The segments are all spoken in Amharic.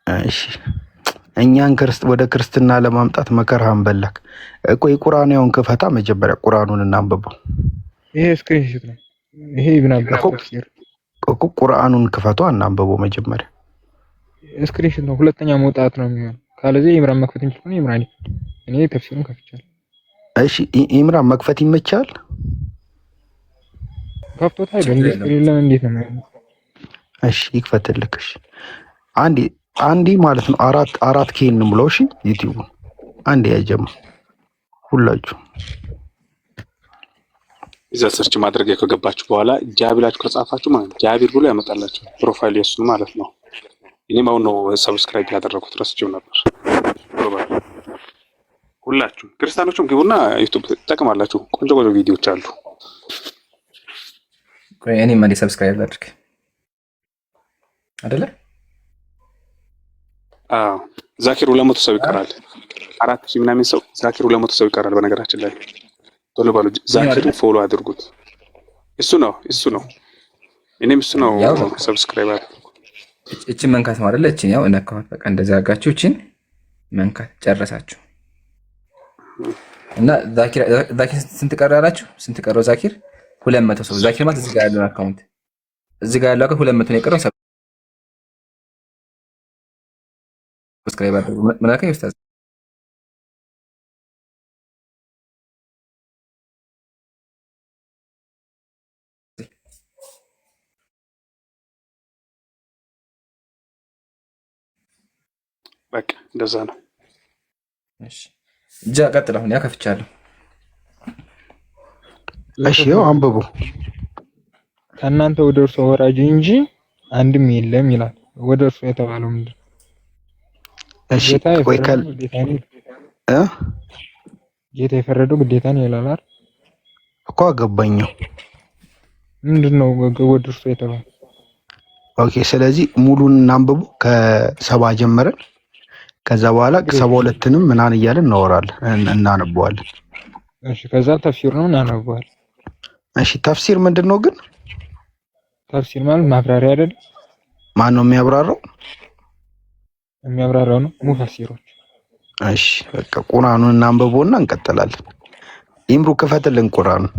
እሺ እኛን ወደ ክርስትና ለማምጣት መከራህን በላክ እኮ። የቁርአናውን ክፈታ መጀመሪያ ቁርአኑን እናንብበው። ይሄ ስክሪንሾት ነው። ይሄ ኢብኑ አባስ ተፍሲር እኮ ቁርአኑን ክፈቱ እናንብበው መጀመሪያ። ስክሪንሾት ነው። ሁለተኛ መውጣት ነው የሚሆነው። ካለዚህ ኢምራን መክፈት እንችላለን። ኢምራን እኔ ተፍሲሩን ከፍቻለሁ። እሺ ኢምራን መክፈት ይመቻል? ከፍቶታል። ስክሪን ለምን እንዴት ነው? እሺ ይክፈትልክ። እሺ አንዴ ማለት ነው። አራት ኬን ብሎ እሺ ዩቲዩብ አንዴ ያጀማ ሁላችሁ እዛ ሰርች ማድረግ ከገባችሁ በኋላ ጃቢላችሁ ከጻፋችሁ ማለት ጃቢር ብሎ ያመጣላችሁ ፕሮፋይል የሱን ማለት ነው። እኔም አሁን ነው ሰብስክራይብ ያደረኩት ረስቼው ነበር። ሁላችሁም ክርስቲያኖችም ግቡና ዩቲዩብ ተጠቅማላችሁ። ቆንጆ ቪዲዮዎች አሉ። ቆይ እኔ ማን ሰብስክራይብ ላድርግ አይደለ? አዎ ዛኪር 200 ሰው ይቀራል። 4000 ምናምን ሰው ዛኪር 200 ሰው ይቀራል። በነገራችን ላይ ቶሎ ባሉ ዛኪርን ፎሎ አድርጉት። እሱ ነው እኔም እሱ ነው ሰብስክራይብ አድርጉ። እቺን መንካት ማለት አይደለ? እቺን ያው እነካሁት። በቃ እንደዛ አጋችሁ እቺን መንካት ጨረሳችሁ። እና ዛኪር ስንት ቀራላችሁ? ስንት ቀረው ዛኪር? 200 ሰው። ዛኪር ማለት እዚህ ጋር ያለው አካውንት እዚህ ጋር ያለው 200 ነው የቀረው። ሰብስክራይብ አድርጉ። ምን አልከኝ ኡስታዝ? በቃ እንደዛ ነው። እሺ እጃ ቀጥል። አሁን ያ ከፍቻለሁ። እሺ ያው አንብቡ። ከእናንተ ወደ እርሱ ወራጅ እንጂ አንድም የለም ይላል። ወደ እርሱ የተባለው ምንድን? እሺ ቆይ ጌታ የፈረደው ግዴታ ነው ይላል አይደል? እኮ አገባኝው። ምንድነው ወደ እርሱ የተባለው? ኦኬ ስለዚህ ሙሉን እናንብቡ ከሰባ ጀምረን ከዛ በኋላ 72ንም ምናን እያልን እናነበዋለን። እሺ ከዛ ተፍሲር ነው እናነበዋለን። እሺ ተፍሲር ምንድነው ግን? ተፍሲር ማለት ማብራሪያ አይደል? ማን ነው የሚያብራራው? የሚያብራራው ነው ሙፈሲሮች። እሺ በቃ ቁርአኑን እናንብበውና እንቀጥላለን። ኢምሩ ክፈትልን ቁርአኑን።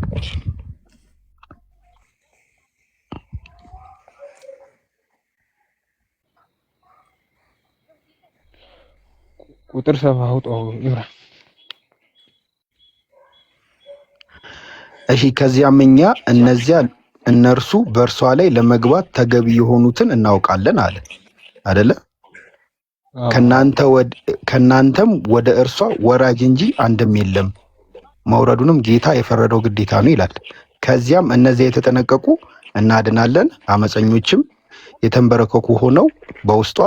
ቁጥር 7 አውጣው ኢምራን። እሺ ከዚያም እኛ እነርሱ በእርሷ ላይ ለመግባት ተገቢ የሆኑትን እናውቃለን አለ አይደለ? ከናንተም ወደ እርሷ ወራጅ እንጂ አንድም የለም፣ መውረዱንም ጌታ የፈረደው ግዴታ ነው ይላል። ከዚያም እነዚያ የተጠነቀቁ እናድናለን፣ አመፀኞችም የተንበረከኩ ሆነው በውስጧ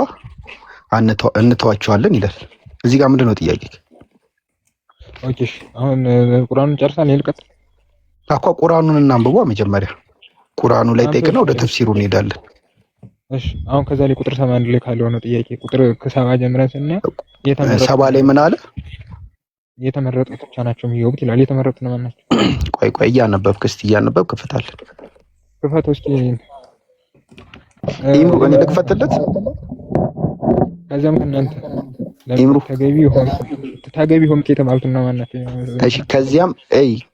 እንተዋቸዋለን ይላል። እዚህ ጋር ምንድነው ጥያቄ? ኦኬ አሁን ቁርአኑን ጨርሰን ይልቀጥ አኳ ቁርአኑን እናንብቧ መጀመሪያ። ቁርአኑ ላይ ጠይቅና ወደ ተፍሲሩ እንሄዳለን። እሺ አሁን ከዛ ላይ ቁጥር 81 ላይ ካለው ነው ጥያቄ። ቁጥር ከ70 ጀምረን ስናየው ሰባ ላይ ምን አለ? የተመረጡት ብቻ ናቸው የሚገቡት ይላል። የተመረጡት ነው ማለት ነው። ቆይ እያነበብክ እስቲ እያነበብክ ክፈታለን። ክፈተው እስቲ ኢምሩ እኔ ልክፈትለት። ከዛም እናንተ ኢምሩ ተገቢ ሆምክ የተባሉት ነው ማለት ነው። እሺ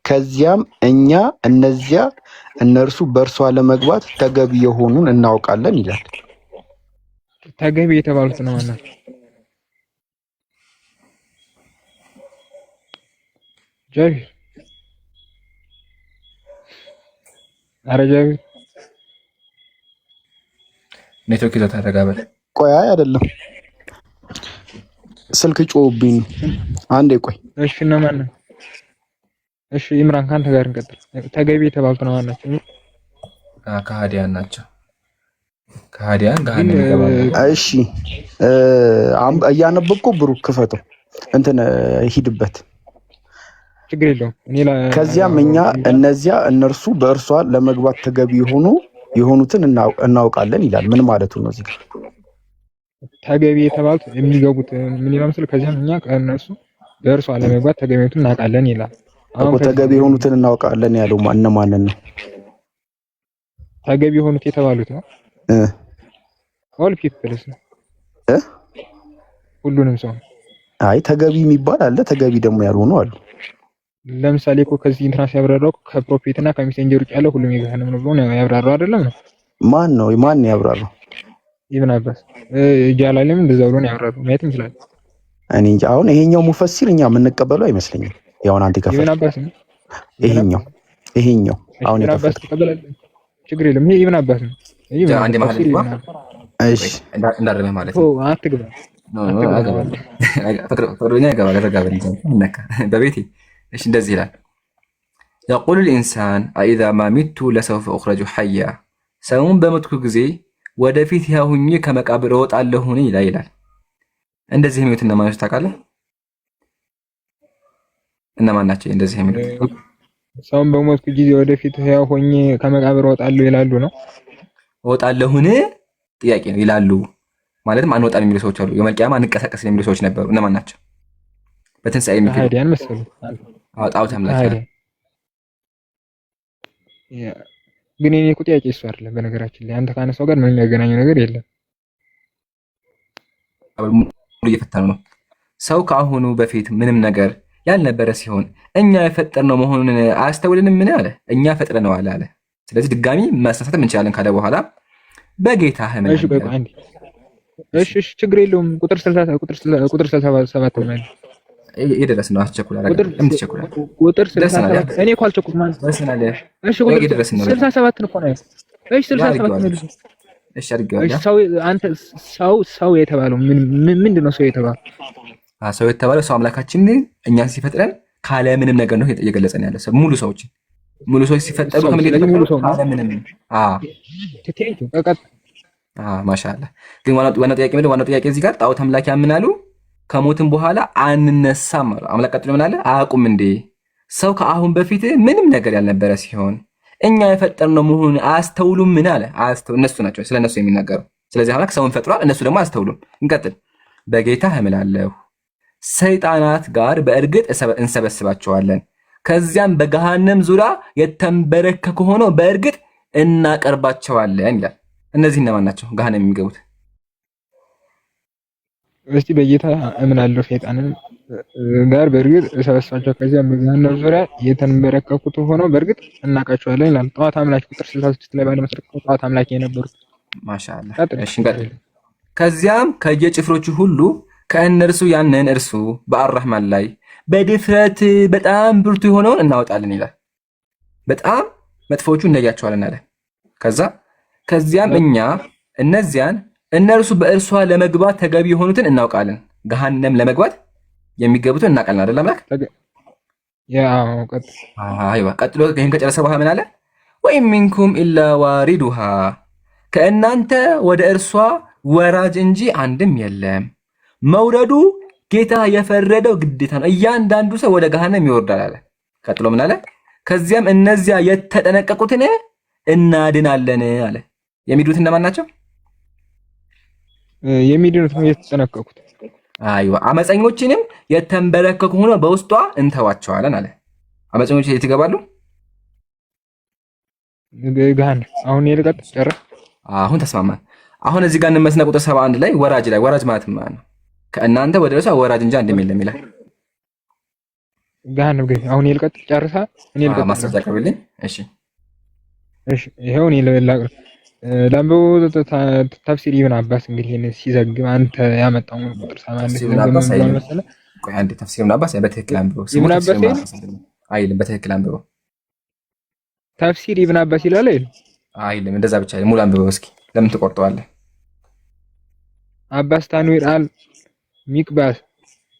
ከዚያም እኛ እነርሱ በእርሷ ለመግባት ተገቢ የሆኑን እናውቃለን ይላል። ተገቢ የተባሉት ነው ማለት ነው። ጃቢ አረጃቢ ኔትወርክ ይዘት አደረጋበል። ቆይ አይደለም ስልክ ጮህብኝ። አንዴ ቆይ። እሺ እና ማን ነው? እሺ ኢምራን ካንተ ጋር እንቀጥል። ተገቢ የተባሉት ነው ማለት ነው። ከሃዲያን ናቸው። ከሃዲያን ገሃነም ይገባሉ። እሺ እያነበብኩ ብሩክ ክፈተው እንትን ሂድበት። ችግር የለውም። ከዚያም እኛ እነርሱ በእርሷ ለመግባት ተገቢ የሆኑትን እናውቃለን ይላል። ምን ማለቱ ነው እዚህ ጋር? ተገቢ የተባሉት የሚገቡት ምን ይመስል? ከዚያም እኛ ከእነሱ በእርሷ ለመግባት ተገቢውን እናውቃለን ይላል። አሁን ተገቢ የሆኑትን እናውቃለን ያለው ማንን ነው? ተገቢ የሆኑት የተባሉት ነው ኦል ፒፕልስ ነው ሁሉንም ሰው። አይ ተገቢ የሚባል አለ፣ ተገቢ ደግሞ ያልሆኑ አሉ። ለምሳሌ እኮ ከዚህ እንትና ሲያብራራው ከፕሮፌትና ከሜሴንጀር ውጭ ያለው ሁሉም የገሃነም ነው ብሎ ነው ያብራራው አይደለም ነው? ማን ያብራራው? ኢብን አባስ ጃላለም እንደዛ ብሎ ነው ያብራራው። ማየት እንችላለን። እኔ እንጃ። አሁን ይሄኛው ሙፈሲር እኛ የምንቀበለው አይመስለኝም። ያው አንተ ከፈል ኢብን አባስ ነው ይሄኛው አሁን ኢብን አባስ ተቀበላል። ችግር የለም። ይሄ ኢብን አባስ ነው። አንዴ ማለት ነው። እሺ እንዳረመ ማለት ነው። አትግባ ፍቅረኛ ይገባል። ተጋበል ነካ በቤቴ። እሺ እንደዚህ ይላል يقول الإنسان أإذا ما مت لسوف أخرج حيا ሰውን በመትኩ ጊዜ ወደፊት ያው ሁኜ ከመቃብር እወጣለሁ ይላል። እንደዚህ የሚሉት እነማን ናቸው ታውቃለህ? እነማን ናቸው እንደዚህ የሚሉት? ሰውን በመትኩ ጊዜ ወደፊት ያው ሆኜ ከመቃብር እወጣለሁ ይላሉ ነው። እወጣለሁን ጥያቄ ነው። ይላሉ ማለትም አንወጣም የሚሉ ሰዎች አሉ። የመልቂያማ አንቀሳቀስም የሚሉ ሰዎች ነበሩ። እነማን ናቸው? በትንሳኤ የሚሉ አይዲያን መሰሉ ጣዖት አምላኪ። ግን እኔ እኮ ጥያቄ እሱ አይደለም። በነገራችን ላይ አንተ ካነሳው ጋር ምንም የሚያገናኘው ነገር የለም። እየፈተኑ ነው። ሰው ከአሁኑ በፊት ምንም ነገር ያልነበረ ሲሆን እኛ የፈጠርነው መሆኑን አያስተውልንም? ምን አለ? እኛ ፈጥረነዋል አለ። ስለዚህ ድጋሚ ማስተሳሰብ እንችላለን ካለ በኋላ በጌታ ህመም። እሺ ችግር የለውም። ቁጥር 67 ማለት ይደረስ ነው። አስቸኩል አይደለም። እንትቸኩላል ቁጥር 67 እኔ እኮ አልቸኩልም ማለት ደርሰናል። እሺ ቁጥር 67 ነው እኮ ነው። እሺ 67 ነው። እሺ አድርገዋለሁ። ሰው የተባለው ምንድን ነው? ሰው የተባለው ሰው አምላካችን እኛን ሲፈጥረን ካለ ምንም ነገር ነው እየገለጸን ያለ ሰው። ሙሉ ሰዎች ሲፈጠሩ ከምን ካለ ምንም። ማሻአላ። ግን ዋናው ጥያቄ እዚህ ጋር ጣዖት አምላኪ ያምናሉ ከሞትም በኋላ አንነሳም አሉ። አምላክ ቀጥሎ ምን አለ? አያውቁም እንዴ ሰው ከአሁን በፊት ምንም ነገር ያልነበረ ሲሆን እኛ የፈጠርነው መሆኑን አያስተውሉም? ምን አለ? እነሱ ናቸው ስለነሱ የሚናገረው። ስለዚህ አምላክ ሰውን ፈጥሯል፣ እነሱ ደግሞ አያስተውሉም። እንቀጥል። በጌታ እምላለሁ ሰይጣናት ጋር በእርግጥ እንሰበስባቸዋለን፣ ከዚያም በገሃነም ዙሪያ የተንበረከኩ ሆነው በእርግጥ እናቀርባቸዋለን ይላል። እነዚህ እነማን ናቸው ገሃነም የሚገቡት? እስቲ በጌታ እምላለሁ ሰይጣንን ጋር በእርግጥ እሰበስባቸው፣ ከዚያም በገሃነም ዙሪያ የተንበረከኩት ሆነው በእርግጥ እናውቃቸዋለን ይላል። ጣዖት አምላኪ ቁጥር 66 ላይ ባለመስረክ ጣዖት አምላኪ የነበሩት። ማሻአላ። እሺ እንቀጥል። ከዚያም ከየጭፍሮቹ ሁሉ ከእነርሱ ያንን እርሱ በአራህማን ላይ በድፍረት በጣም ብርቱ የሆነውን እናወጣለን ይላል። በጣም መጥፎቹ እንለያቸዋለን አለ። ከዚያም እኛ እነዚያን እነርሱ በእርሷ ለመግባት ተገቢ የሆኑትን እናውቃለን። ገሃነም ለመግባት የሚገቡትን እናውቃለን አይደል አምላክ? ቀጥሎ ይህን ከጨረሰ በኋላ ምን አለ? ወኢን ሚንኩም ኢላ ዋሪዱሃ ከእናንተ ወደ እርሷ ወራጅ እንጂ አንድም የለም። መውረዱ ጌታ የፈረደው ግዴታ ነው። እያንዳንዱ ሰው ወደ ገሃነም ይወርዳል አለ። ቀጥሎ ምን አለ? ከዚያም እነዚያ የተጠነቀቁትን እናድናለን አለ። የሚድኑት እነማን ናቸው? የሚድኑት ነው የተጠነቀቁት። አይዋ አመፀኞችንም የተንበረከኩ ሆኖ በውስጧ እንተዋቸዋለን አለ። አመፀኞች የት ይገባሉ? ገሃነም። አሁን የልቀጥ ጨረስ። አሁን ተስማማን። አሁን እዚህ ጋር እንመስና ቁጥር 71 ላይ ወራጅ ማለት ማለት ነው ከእናንተ ወደ እርሷ ወራጅ እንጂ አንድም የለም ይላል። ገሃነም ግን አሁን የልቀጥ ጨርሳ እኔ ልቀጥ ማስረጃ ቀርብልኝ። እሺ ይሄው እኔ ላምበው ተፍሲር ኢብን አባስ እንግዲህ ይሄን ሲዘግብ አንተ ያመጣው ቁጥር 71 ሲዘግብ መሰለህ። ቆይ አንዴ ተፍሲር ኢብን አባስ በትክክል አንብበው። ኢብን አባስ አይልም፣ በትክክል አንብበው። ተፍሲር ኢብን አባስ ይላል አይልም፣ እንደዛ ብቻ ሙሉ አንብበው እስኪ። ለምን ትቆርጠዋለህ? አባስ ታንዊር አል ሚቅባስ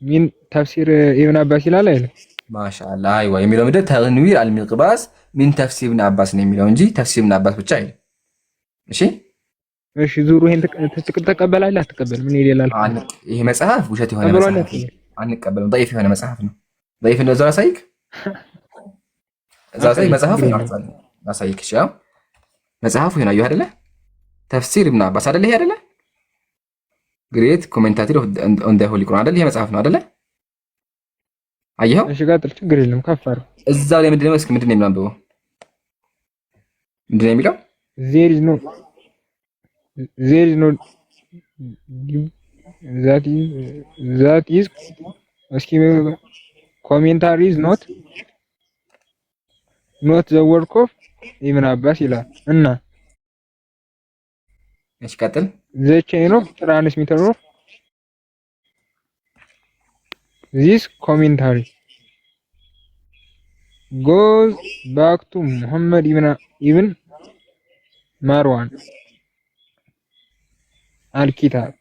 ሚን ተፍሲር ኢብን አባስ ይላል አይደል? ማሻአላ። አይዋ የሚለው ምንድን ተንዊር አል ሚቅባስ ሚን ተፍሲር ኢብን አባስ ነው የሚለው እንጂ ተፍሲር ኢብን አባስ ብቻ አይልም። እሺ ዙሩ ይሄን ተቀበላለህ አትቀበልም? ምን ይላል? ይሄ መጽሐፍ ውሸት የሆነ መጽሐፍ አንቀበልም። ضعيف የሆነ መጽሐፍ ነው። ضعيف ነው። እዛው አሳይክ መጽሐፉ አሳይክ። እሺ መጽሐፉ ይሄን አየሁ አይደለ? ተፍሲር ኢብን አባስ አይደለ? ይሄ አይደለ? ግሬት ኮሜንታተር ኦን ዘ ሆሊ ቁርአን አይደለ? ይሄ መጽሐፍ ነው አይደለ? አየኸው? እሺ ቀጥል፣ ችግር የለም ከፋር። እዛው ላይ ምንድነው? እስኪ ምንድነው የሚለው? ምንድነው የሚለው? there is no that is that is እስኪ ኮሜንታሪ is not the work of ኢብን አባስ ይላል እና እሺ ቀጥል። the chain of transmitter of this commentary goes back to Muhammad ibn Marwan al-Kitab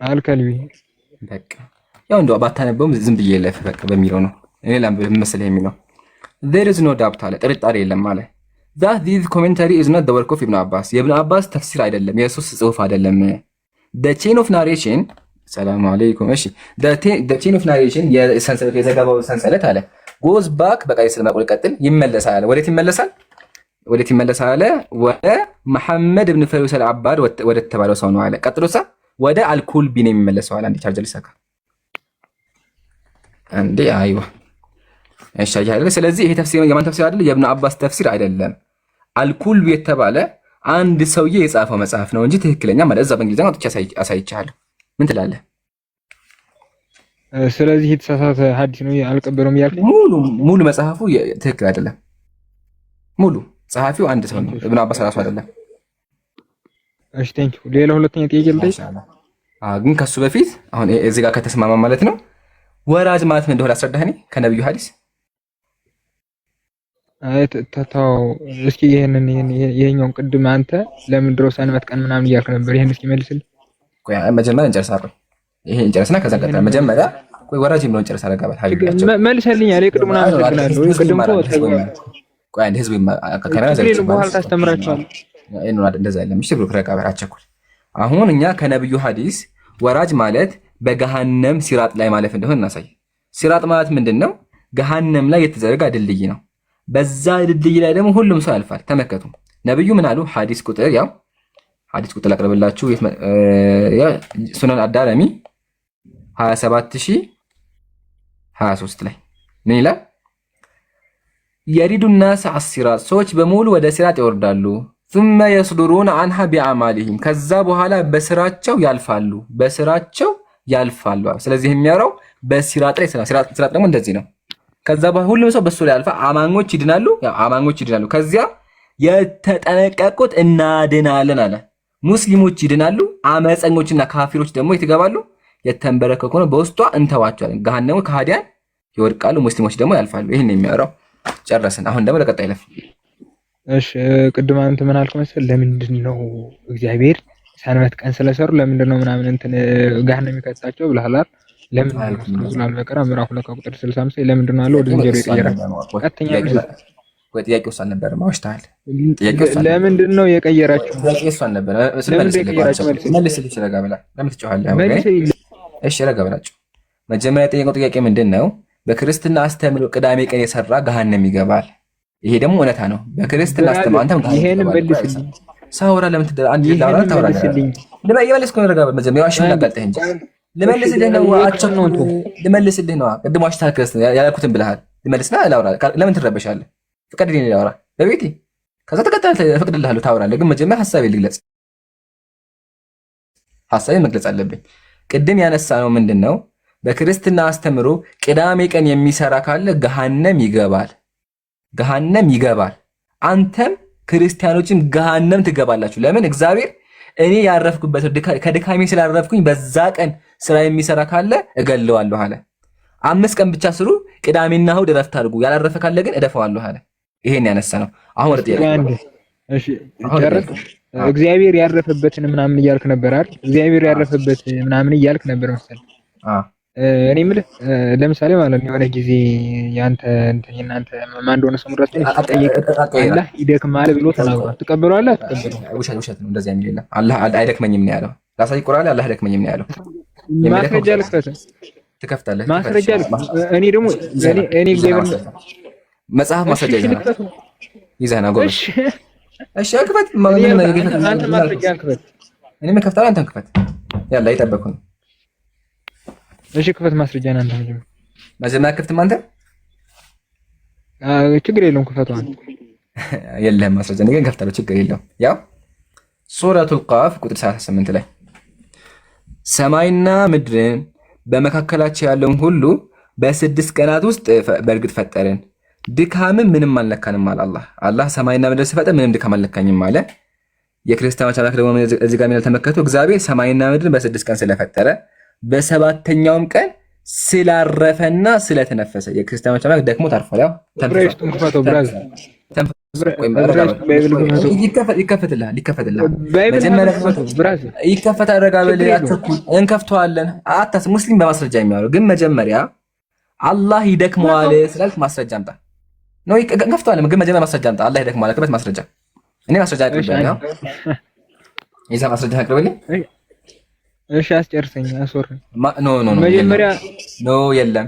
አልከልቢ በቃ ያው እንደው ባታነበውም ዝም ብዬ ለፈ በቃ በሚለው ነው። እኔ ላምብ መሰለህ የሚለው there is no doubt አለ ጥርጣሬ የለም አለ that this commentary is not the work of Ibn Abbas የኢብኑ አባስ ተፍሲር አይደለም፣ የሱስ ጽሁፍ አይደለም። the chain of narration ሰላም አለይኩም እሺ the chain of narration የሰንሰለት የዘገባው ሰንሰለት አለ goes back በቃ ስለማቆል ቀጥል ይመለሳል። ወዴት ይመለሳል? አለ ወደ መሐመድ ኢብኑ ፈሪስ አልዓባድ ወደ ተባለው ሰው ነው አለ። ቀጥሎሳ ወደ አልኩልቢ ነው የሚመለሰው አለ። አንዴ ቻርጀር ሊሰካ አንዴ አይዋ እሺ አይደለ። ስለዚህ ይሄ ተፍሲር የማን ተፍሲር አይደለም? የኢብኑ አባስ ተፍሲር አይደለም። አልኩልቢ የተባለ አንድ ሰውዬ የጻፈው መጽሐፍ ነው እንጂ ትክክለኛ ማለት እዛ በእንግሊዝኛ አውጥቼ አሳይቻለሁ። ምን ትላለህ? ስለዚህ የተሳሳተ ሐዲስ ነው አልቀበለውም እያልክ ሙሉ መጽሐፉ ትክክል አይደለም። ሙሉ ጸሐፊው አንድ ሰው ነው፣ ኢብኑ አባስ ራሱ አይደለም። እሺ ቴንክ ዩ። ሌላ ሁለተኛ ጥያቄ ልጠይቅ። ግን ከሱ በፊት አሁን እዚህ ጋር ከተስማማ ማለት ነው ወራጅ ማለት ምን እንደሆነ አስረዳህ። እኔ ከነብዩ ሐዲስ ተታው እስኪ ይሄኛውን ቅድም አንተ ለምን ድሮ ሰንበት ቀን ምናምን እያልክ ነበር። ይሄን እስኪ መልስልኝ። ቆይ መጀመሪያ እንጨርሳለን። ይሄ እንጨርስና ከዛ ቀጥታ መጀመሪያ ቆይ ወራጅ ምን እንጨርሳ አረጋባል ሀቢባቸው መልስልኝ አለ። ቅድም ምናምን አመሰግናለሁ። ቅድም ቆይ አንድ ህዝብ ካሜራ ዘርች በኋላ ታስተምራቸዋል። አይኑ እንደዛ አይደለም። እሺ ብሎ ረጋባ አቸኩል። አሁን እኛ ከነብዩ ሐዲስ ወራጅ ማለት በገሃነም ሲራጥ ላይ ማለፍ እንደሆነ እናሳይ። ሲራጥ ማለት ምንድነው? ገሃነም ላይ የተዘረጋ ድልድይ ነው። በዛ ድልድይ ላይ ደግሞ ሁሉም ሰው ያልፋል። ተመከቱ ነብዩ ምን አሉ? ሐዲስ ቁጥር አቅርብላችሁ ሱነን አዳረሚ 27023 ላይ ምን ይላል? የሪዱ الناس على الصراط ሰዎች በሙሉ ወደ ሲራጥ ይወርዳሉ። ثم يصدرون عنها بأعمالهم ከዛ በኋላ በስራቸው ያልፋሉ። ስለዚህ የሚያወራው በሲራጥ ላይ ሲራጥ ደግሞ እንደዚህ ነው። ከዛ በኋላ ሁሉም ሰው በሱ ላይ ያልፋ። አማኞች ይድናሉ። ከዚያ የተጠነቀቁት እናድናለን አለ። ሙስሊሞች ይድናሉ። አመፀኞችና ካፊሮች ደግሞ ይትገባሉ። የተንበረከኩ ነው በውስጧ እንተዋቸዋለን። ገሃነሙ ከሃዲያን ይወድቃሉ፣ ሙስሊሞች ደግሞ ያልፋሉ። ይሄን ነው የሚያወራው። ጨረስን። አሁን ደግሞ ለቀጣይ ለፍ። እሺ ቅድም አንተ ምን አልክ መሰል? ለምንድን ነው እግዚአብሔር ሰንበት ቀን ስለሰሩ ለምንድን ነው ምናምን እንትን ገሃነም የሚከታቸው ብለሃል። ለምን ሱራል በቀራ ምዕራፍ 2 ቁጥር 65 ለምንድን ነው አለ ወደ እንጀሮ ይቀየራል። ቀጥተኛ ወይ ጥያቄው እሱ አልነበረ ማውሽታል። ለምንድን ነው የቀየራቸው? ጥያቄው እሱ አልነበረ። መልስልኝ ረጋ ብላ። ለምን ትጮሃለህ? እሺ ረጋ ብላችሁ መጀመሪያ የጠየቀው ጥያቄ ምንድን ነው? በክርስትና አስተምሮ ቅዳሜ ቀን የሰራ ገሃነም ይገባል። ይሄ ደግሞ እውነታ ነው። በክርስትና አስተምሮ አንተም ይሄን መልስልኝ። ሳውራ ለምን አንተ ዳራ ታውራለህ? ለማይመለስ ከሆነ ረጋ መጀመሪያ ዋሽን አጋጠህ እንጂ ልመልስልህ ነው። አቸም ነው ልመልስልህ ነው። ቅድም ዋሽታል ክርስትና ያልኩትን ብለሃል። ልመልስና ላውራ። ለምን ትረበሻለህ? ፍቀድልኝ ላውራ በቤቴ። ከዛ ተከታተል እፈቅድልሃለሁ ታውራለህ። ግን መጀመሪያ ሐሳቤን ልግለጽ። ሐሳቤን መግለጽ አለብኝ። ቅድም ያነሳ ነው ምንድነው? በክርስትና አስተምሮ ቅዳሜ ቀን የሚሰራ ካለ ገሃነም ይገባል። አንተም ክርስቲያኖችን ገሃነም ትገባላችሁ። ለምን? እግዚአብሔር እኔ ያረፍኩበት ከድካሜ ስላረፍኩኝ በዛ ቀን ስራ የሚሰራ ካለ እገለዋለሁ አለ። 5 ቀን ብቻ ስሩ፣ ቅዳሜና እሑድ እረፍት አድርጉ፣ ያላረፈ ካለ ግን እደፋዋለሁ አለ። ይሄን ያነሳ ነው። አሁን ወደ ጥያቄ እሺ እግዚአብሔር ያረፈበትን ምናምን እያልክ ነበር አይደል? እግዚአብሔር ያረፈበት ምናምን እያልክ ነበር መሰለኝ። እኔ የምልህ ለምሳሌ ማለት ነው የሆነ ጊዜ ያንተ እናንተ ማን እንደሆነ ሰው ምራስ ጠይቅ አላህ ይደክማል ብሎ ተናግሯል። ትቀበለዋለህ? አትቀበለውም? ውሸት ነው። እንደዚህ የሚል የለም። አላህ አይደክመኝም ነው ያለው። ላሳይ ቁርአን ላይ አላህ አይደክመኝም ነው ያለው። ማስረጃ ልክፈት? ትከፍታለህ። ማስረጃ እኔ ደግሞ እኔ መጽሐፍ ማስረጃ ይዘህና ጎበዝ። እሺ ክፈት። አንተ ማስረጃ ክፈት። እኔ መከፍታለሁ፣ አንተም ክፈት። ያላ ይጠበቁኝ። እሺ ክፈት ማስረጃ ነው። አንተ መጀመሪያ ክፍትም አንተ ችግር የለውም ክፈቱ። አንተ የለህም ማስረጃ ግን ከፍታለሁ፣ ችግር የለውም። ያው ሱረቱል ቃፍ ቁጥር 38 ላይ ሰማይና ምድርን በመካከላቸው ያለውን ሁሉ በ6 ቀናት ውስጥ በእርግጥ ፈጠርን፣ ድካምም ምንም አልነካንም አለ አላህ። አላህ ሰማይና ምድር ሲፈጥር ምንም ድካም አልነካኝም አለ። የክርስቲያኖች አምላክ ደግሞ እዚህ ጋር የሚለው ተመከቱ፣ እግዚአብሔር ሰማይና ምድርን በ6 ቀን ስለፈጠረ በሰባተኛውም ቀን ስላረፈና ስለተነፈሰ። የክርስቲያኖች አምላክ ደክሞ ታርፏል። ያው ይከፈትልሃል። መጀመሪያ ይከፈታል። ረጋ በል እንከፍተዋለን። ሙስሊም በማስረጃ የሚያወራው ግን መጀመሪያ አላህ ይደክመዋል ስላልክ ማስረጃ አምጣ ነው። እንከፍተዋለን ግን መጀመሪያ ማስረጃ አምጣ። አላህ ይደክመዋል ከበት ማስረጃ እኔ ማስረጃ አቅርቤያለሁ። ይዛ ማስረጃ አቅርበልኝ። እሺ አስጨርሰኝ። አሶር ኖ መጀመሪያ የለም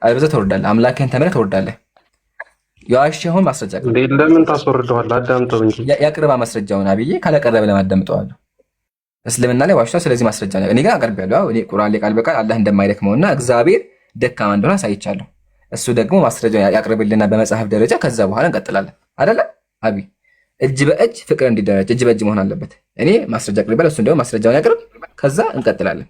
አብዘህ ትወርዳለህ። አምላክህን ተምረህ ትወርዳለህ። የዋሸኸውን ማስረጃ አቅርብ። እንደምን ታስወርደዋለህ? አዳምጠው እንጂ ያቅርባ ማስረጃውን። አብዬ ካለቀረበ ለማዳምጠዋለሁ። እስልምና ላይ ዋሽቷል። ስለዚህ ማስረጃ ነው እኔ ጋር አቅርቤያለሁ። እኔ ቁርአን ላይ ቃል በቃል አላህ እንደማይደክመውና እግዚአብሔር ደካማ እንደሆነ አሳይቻለሁ። እሱ ደግሞ ማስረጃ ያቅርብልና በመጽሐፍ ደረጃ ከዛ በኋላ እንቀጥላለን። አይደለ አቢ? እጅ በእጅ ፍቅር እንዲደረጅ እጅ በእጅ መሆን አለበት። እኔ ማስረጃ አቅርቤያለሁ። እሱ ደግሞ ማስረጃውን ያቅርብ፣ ከዛ እንቀጥላለን።